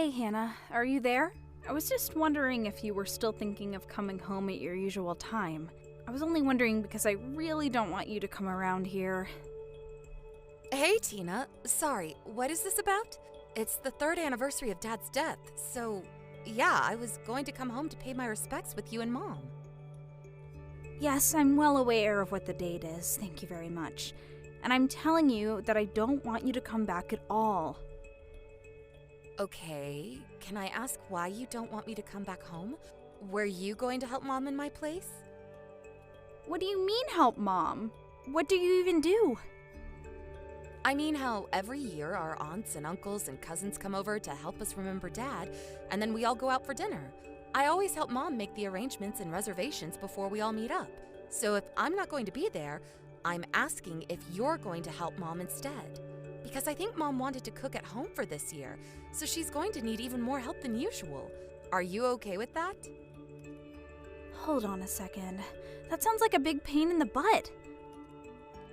Hey, Hannah, are you there? I was just wondering if you were still thinking of coming home at your usual time. I was only wondering because I really don't want you to come around here. Hey, Tina. Sorry, what is this about? It's the 3rd anniversary of Dad's death, so yeah, I was going to come home to pay my respects with you and Mom. Yes, I'm well aware of what the date is, thank you very much. And I'm telling you that I don't want you to come back at all. Okay, can I ask why you don't want me to come back home? Were you going to help Mom in my place? What do you mean, help Mom? What do you even do? I mean how every year our aunts and uncles and cousins come over to help us remember Dad, and then we all go out for dinner. I always help Mom make the arrangements and reservations before we all meet up. So if I'm not going to be there, I'm asking if you're going to help Mom instead. Because I think Mom wanted to cook at home for this year, so she's going to need even more help than usual. Are you okay with that? Hold on a second. That sounds like a big pain in the butt.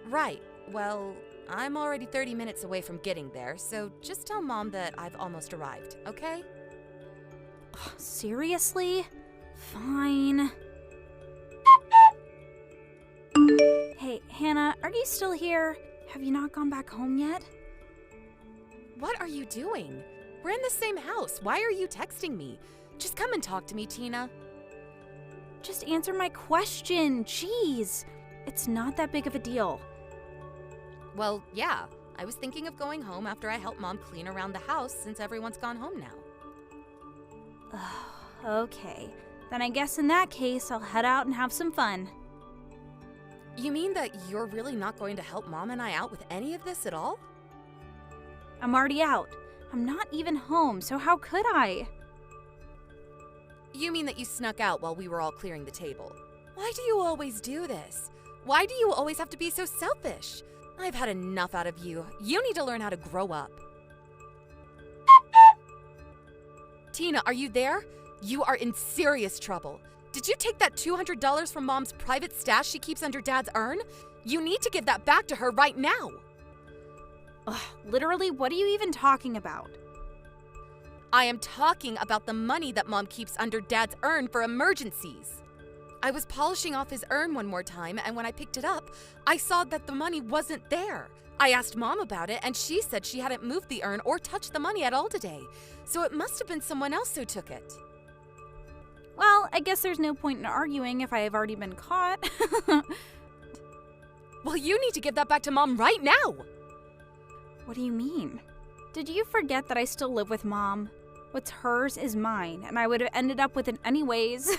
Right. Well, I'm already 30 minutes away from getting there, so just tell Mom that I've almost arrived, okay? Seriously? Fine. Hey, Hannah, are you still here? Have you not gone back home yet? What are you doing? We're in the same house. Why are you texting me? Just come and talk to me, Tina. Just answer my question. Jeez. It's not that big of a deal. Well, yeah. I was thinking of going home after I help Mom clean around the house since everyone's gone home now. Okay. Then I guess in that case, I'll head out and have some fun. You mean that you're really not going to help Mom and I out with any of this at all? I'm already out. I'm not even home, so how could I? You mean that you snuck out while we were all clearing the table? Why do you always do this? Why do you always have to be so selfish? I've had enough out of you. You need to learn how to grow up. Tina, are you there? You are in serious trouble. Did you take that $200 from Mom's private stash she keeps under Dad's urn? You need to give that back to her right now. Ugh, literally, what are you even talking about? I am talking about the money that Mom keeps under Dad's urn for emergencies. I was polishing off his urn one more time, and when I picked it up, I saw that the money wasn't there. I asked Mom about it, and she said she hadn't moved the urn or touched the money at all today, so it must have been someone else who took it. Well, I guess there's no point in arguing if I have already been caught. Well, you need to give that back to Mom right now! What do you mean? Did you forget that I still live with Mom? What's hers is mine, and I would have ended up with it anyways.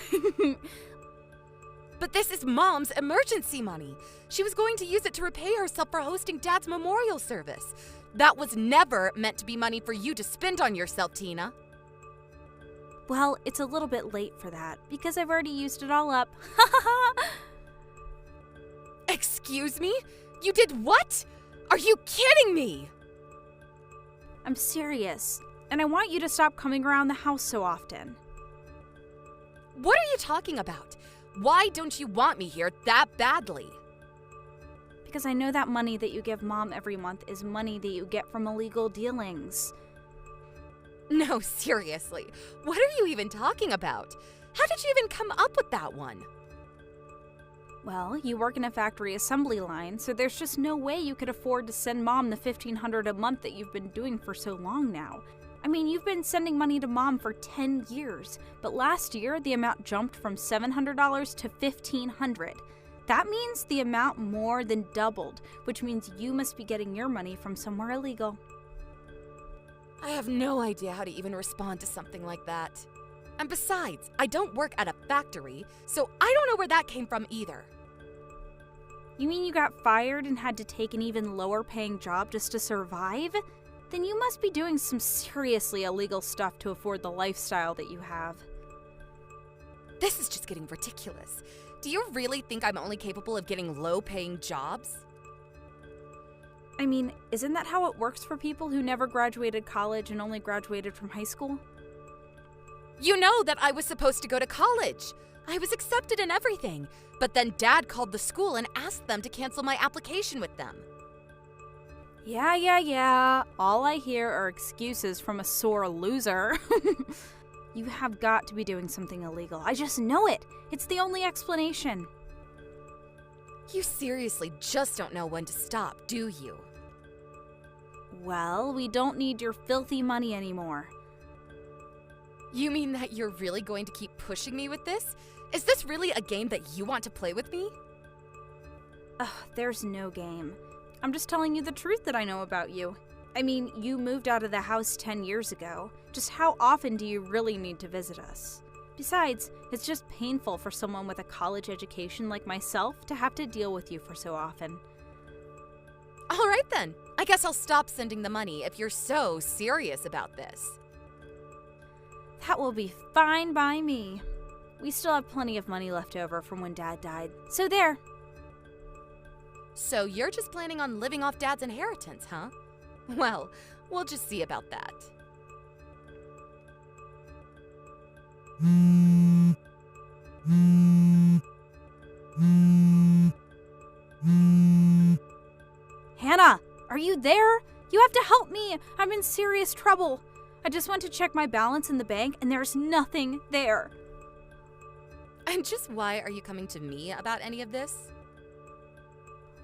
But this is Mom's emergency money. She was going to use it to repay herself for hosting Dad's memorial service. That was never meant to be money for you to spend on yourself, Tina. Well, it's a little bit late for that, because I've already used it all up. Excuse me? You did what? Are you kidding me? I'm serious, and I want you to stop coming around the house so often. What are you talking about? Why don't you want me here that badly? Because I know that money that you give Mom every month is money that you get from illegal dealings. No, seriously. What are you even talking about? How did you even come up with that one? Well, you work in a factory assembly line, so there's just no way you could afford to send Mom the $1,500 a month that you've been doing for so long now. I mean, you've been sending money to Mom for 10 years, but last year the amount jumped from $700 to $1,500. That means the amount more than doubled, which means you must be getting your money from somewhere illegal. I have no idea how to even respond to something like that. And besides, I don't work at a factory, so I don't know where that came from either. You mean you got fired and had to take an even lower paying job just to survive? Then you must be doing some seriously illegal stuff to afford the lifestyle that you have. This is just getting ridiculous. Do you really think I'm only capable of getting low-paying jobs? I mean, isn't that how it works for people who never graduated college and only graduated from high school? You know that I was supposed to go to college. I was accepted and everything, but then Dad called the school and asked them to cancel my application with them. Yeah. All I hear are excuses from a sore loser. You have got to be doing something illegal. I just know it. It's the only explanation. You seriously just don't know when to stop, do you? Well, we don't need your filthy money anymore. You mean that you're really going to keep pushing me with this? Is this really a game that you want to play with me? Ugh, there's no game. I'm just telling you the truth that I know about you. I mean, you moved out of the house 10 years ago. Just how often do you really need to visit us? Besides, it's just painful for someone with a college education like myself to have to deal with you for so often. All right then. I guess I'll stop sending the money if you're so serious about this. That will be fine by me. We still have plenty of money left over from when Dad died. So there. So you're just planning on living off Dad's inheritance, huh? Well, we'll just see about that. Hannah, are you there? You have to help me. I'm in serious trouble. I just went to check my balance in the bank and there's nothing there. And just why are you coming to me about any of this?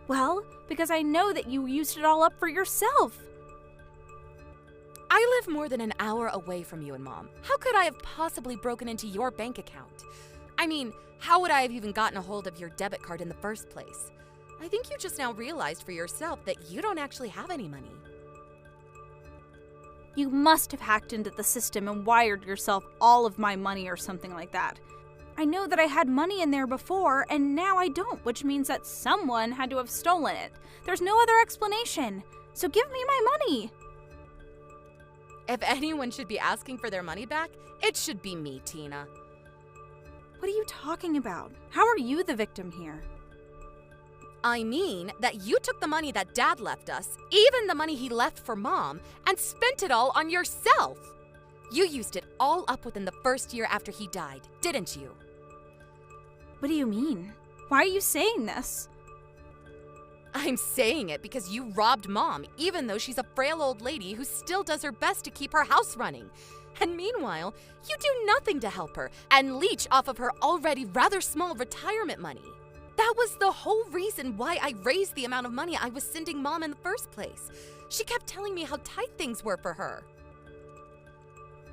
Well, because I know that you used it all up for yourself. I live more than an hour away from you and Mom. How could I have possibly broken into your bank account? I mean, how would I have even gotten a hold of your debit card in the first place? I think you just now realized for yourself that you don't actually have any money. You must have hacked into the system and wired yourself all of my money or something like that. I know that I had money in there before, and now I don't, which means that someone had to have stolen it. There's no other explanation. So give me my money. If anyone should be asking for their money back, it should be me, Tina. What are you talking about? How are you the victim here? I mean that you took the money that Dad left us, even the money he left for Mom, and spent it all on yourself. You used it all up within the first year after he died, didn't you? What do you mean? Why are you saying this? I'm saying it because you robbed Mom, even though she's a frail old lady who still does her best to keep her house running. And meanwhile, you do nothing to help her and leech off of her already rather small retirement money. That was the whole reason why I raised the amount of money I was sending Mom in the first place. She kept telling me how tight things were for her.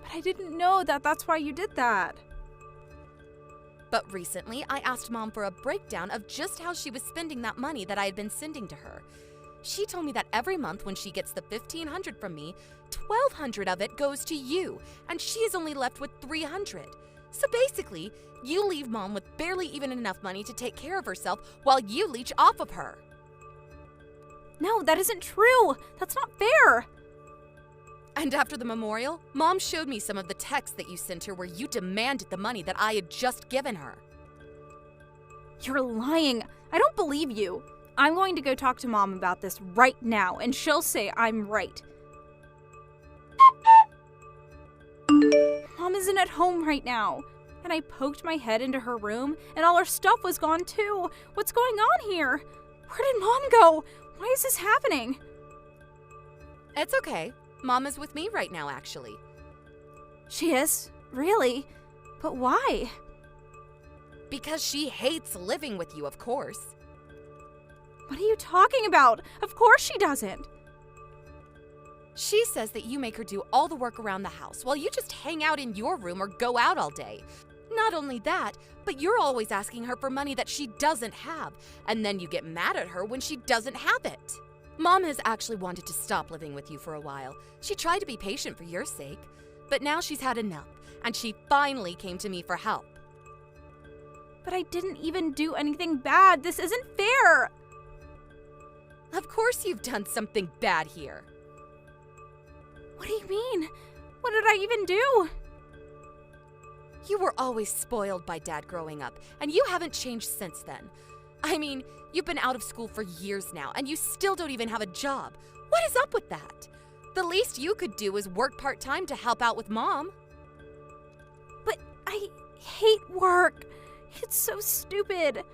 But I didn't know that that's why you did that. But recently, I asked Mom for a breakdown of just how she was spending that money that I had been sending to her. She told me that every month when she gets the $1,500 from me, $1,200 of it goes to you, and she is only left with $300. So basically, you leave Mom with barely even enough money to take care of herself while you leech off of her. No, that isn't true. That's not fair. And after the memorial, Mom showed me some of the texts that you sent her where you demanded the money that I had just given her. You're lying. I don't believe you. I'm going to go talk to Mom about this right now, and she'll say I'm right. Mom isn't at home right now. And I poked my head into her room, and all her stuff was gone too. What's going on here? Where did Mom go? Why is this happening? It's okay. Mom is with me right now, actually. She is? Really? But why? Because she hates living with you, of course. What are you talking about? Of course she doesn't. She says that you make her do all the work around the house while you just hang out in your room or go out all day. Not only that, but you're always asking her for money that she doesn't have, and then you get mad at her when she doesn't have it. Mom has actually wanted to stop living with you for a while. She tried to be patient for your sake, but now she's had enough, and she finally came to me for help. But I didn't even do anything bad. This isn't fair. Of course you've done something bad here. What do you mean? What did I even do? You were always spoiled by Dad growing up, and you haven't changed since then. I mean, you've been out of school for years now, and you still don't even have a job. What is up with that? The least you could do is work part-time to help out with Mom. But I hate work. It's so stupid.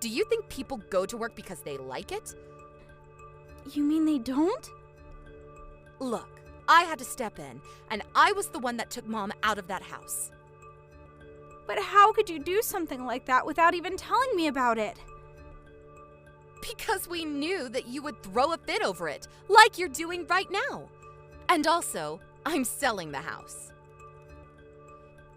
Do you think people go to work because they like it? You mean they don't? Look, I had to step in, and I was the one that took Mom out of that house. But how could you do something like that without even telling me about it? Because we knew that you would throw a fit over it, like you're doing right now. And also, I'm selling the house.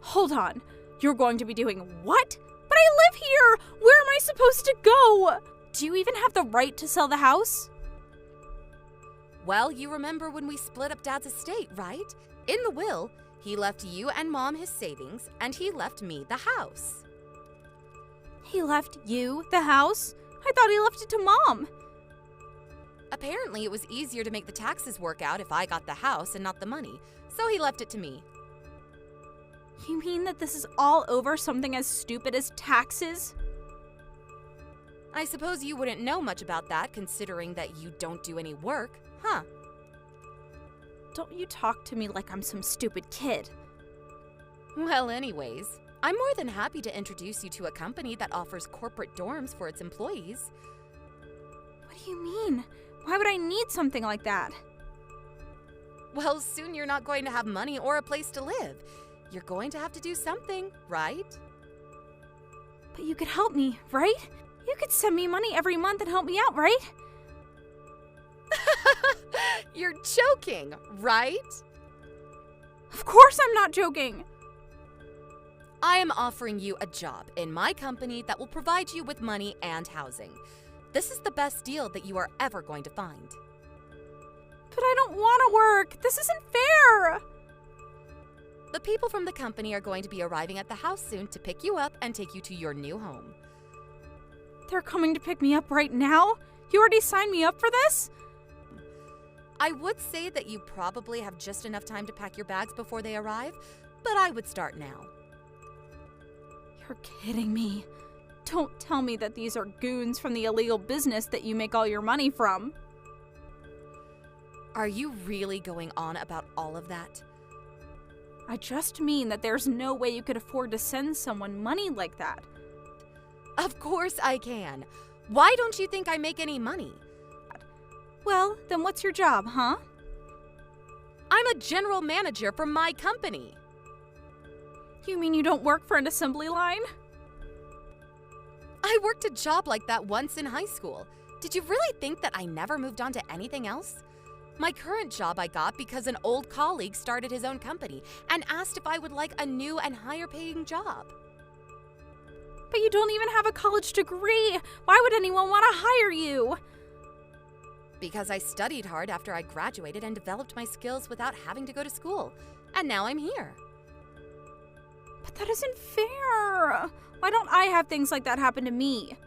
Hold on. You're going to be doing what? But I live here! Where am I supposed to go? Do you even have the right to sell the house? Well, you remember when we split up Dad's estate, right? In the will, he left you and Mom his savings, and he left me the house. He left you the house? I thought he left it to Mom. Apparently, it was easier to make the taxes work out if I got the house and not the money, so he left it to me. You mean that this is all over something as stupid as taxes? I suppose you wouldn't know much about that, considering that you don't do any work, huh? Don't you talk to me like I'm some stupid kid. Well, anyways, I'm more than happy to introduce you to a company that offers corporate dorms for its employees. What do you mean? Why would I need something like that? Well, soon you're not going to have money or a place to live. You're going to have to do something, right? But you could help me, right? You could send me money every month and help me out, right? You're joking, right? Of course I'm not joking. I am offering you a job in my company that will provide you with money and housing. This is the best deal that you are ever going to find. But I don't want to work. This isn't fair. The people from the company are going to be arriving at the house soon to pick you up and take you to your new home. They're coming to pick me up right now? You already signed me up for this? I would say that you probably have just enough time to pack your bags before they arrive, but I would start now. You're kidding me. Don't tell me that these are goons from the illegal business that you make all your money from. Are you really going on about all of that? I just mean that there's no way you could afford to send someone money like that. Of course I can. Why don't you think I make any money? Well, then what's your job, huh? I'm a general manager for my company. You mean you don't work for an assembly line? I worked a job like that once in high school. Did you really think that I never moved on to anything else? My current job I got because an old colleague started his own company and asked if I would like a new and higher paying job. But you don't even have a college degree. Why would anyone want to hire you? Because I studied hard after I graduated and developed my skills without having to go to school. And now I'm here. But that isn't fair. Why don't I have things like that happen to me?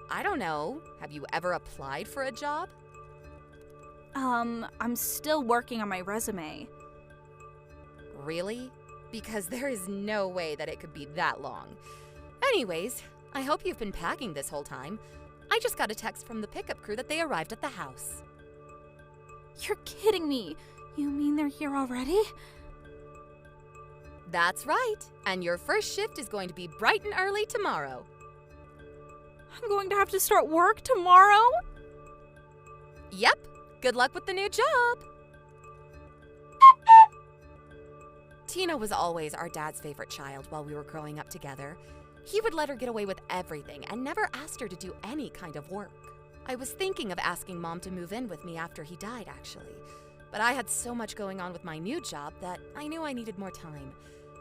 I don't know. Have you ever applied for a job? I'm still working on my resume. Really? Because there is no way that it could be that long. Anyways, I hope you've been packing this whole time. I just got a text from the pickup crew that they arrived at the house. You're kidding me. You mean they're here already? That's right. And your first shift is going to be bright and early tomorrow. I'm going to have to start work tomorrow? Yep. Good luck with the new job. Tina was always our dad's favorite child while we were growing up together. He would let her get away with everything and never asked her to do any kind of work. I was thinking of asking Mom to move in with me after he died, actually. But I had so much going on with my new job that I knew I needed more time.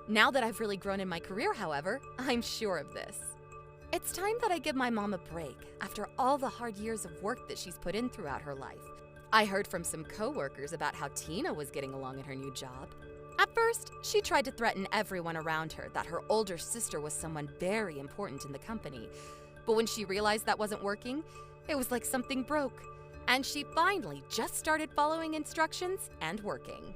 Now that I've really grown in my career, however, I'm sure of this. It's time that I give my mom a break after all the hard years of work that she's put in throughout her life. I heard from some coworkers about how Tina was getting along in her new job. At first, she tried to threaten everyone around her that her older sister was someone very important in the company. But when she realized that wasn't working, it was like something broke. And she finally just started following instructions and working.